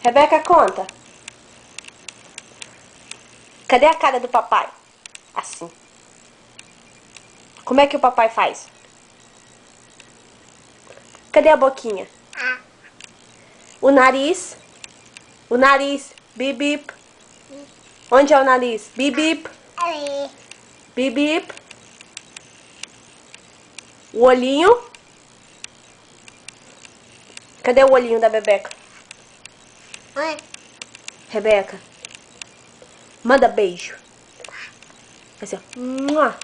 Rebeca, conta. Cadê a cara do papai? Assim. Como é que o papai faz? Cadê a boquinha? O nariz. O nariz. Bip, bip. Onde é o nariz? Bip, bip. Ali. Bip, bip. O olhinho. Cadê o olhinho da Bebeca? Oi. Rebeca, manda beijo. Assim, ó. Mua.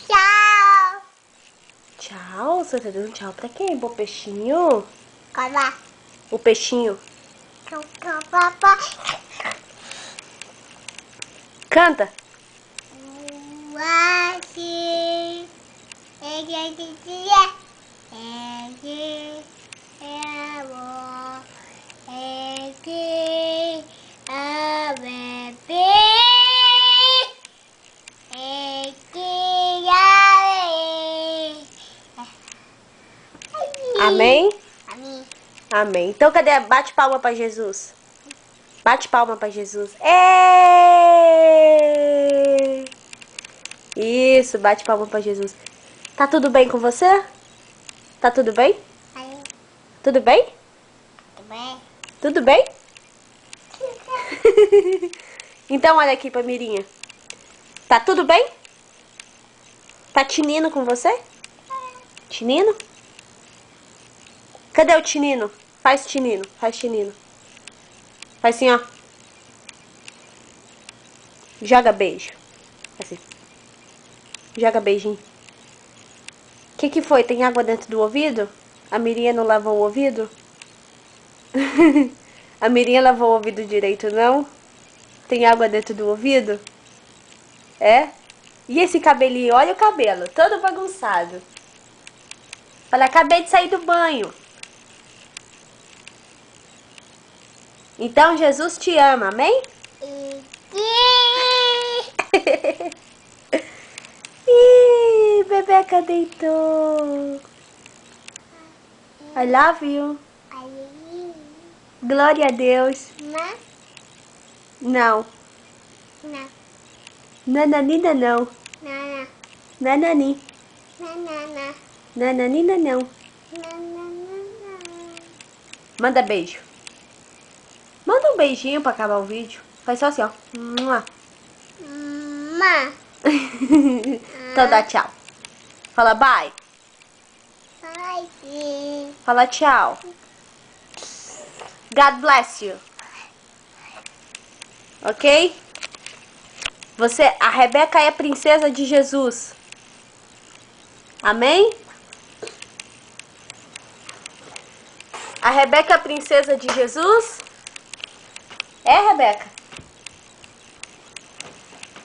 Tchau. Tchau. Você tá dando tchau pra quem? Pro peixinho? Cala. O peixinho. Papai. Canta. Amém? Amém. Amém. Então cadê? Bate palma pra Jesus. Bate palma pra Jesus. Êêêê! Isso, bate palma pra Jesus. Tá tudo bem com você? Tá tudo bem? Aí, Tudo bem? tudo bem? Tudo bem? Então olha aqui pra Mirinha. Tá tudo bem? Tá tinindo com você? Tinino? Cadê o tinino? Faz tinino, faz tinino. Faz assim, ó. Joga beijo. Assim. Joga beijinho. O que foi? Tem água dentro do ouvido? A Mirinha não lavou o ouvido? A Mirinha lavou o ouvido direito, não? Tem água dentro do ouvido? É? E esse cabelinho? Olha o cabelo, todo bagunçado. Fala, acabei de sair do banho. Então Jesus te ama, amém? Ih, Bebeca deitou. I love you. Aí, Glória a Deus. Não. não, Nananina não. não, Nanani. não, não, Nananina não. não. Manda beijo. Manda um beijinho pra acabar o vídeo. Faz só assim, ó. Mua. Má. Então dá tchau. Fala bye. Ai, sim. Fala tchau. God bless you. Ok? A Rebeca é princesa de Jesus. Amém? A Rebeca é a princesa de Jesus? É, Rebeca?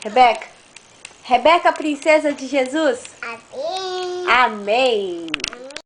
Rebeca? Rebeca, princesa de Jesus? Amém. Amém.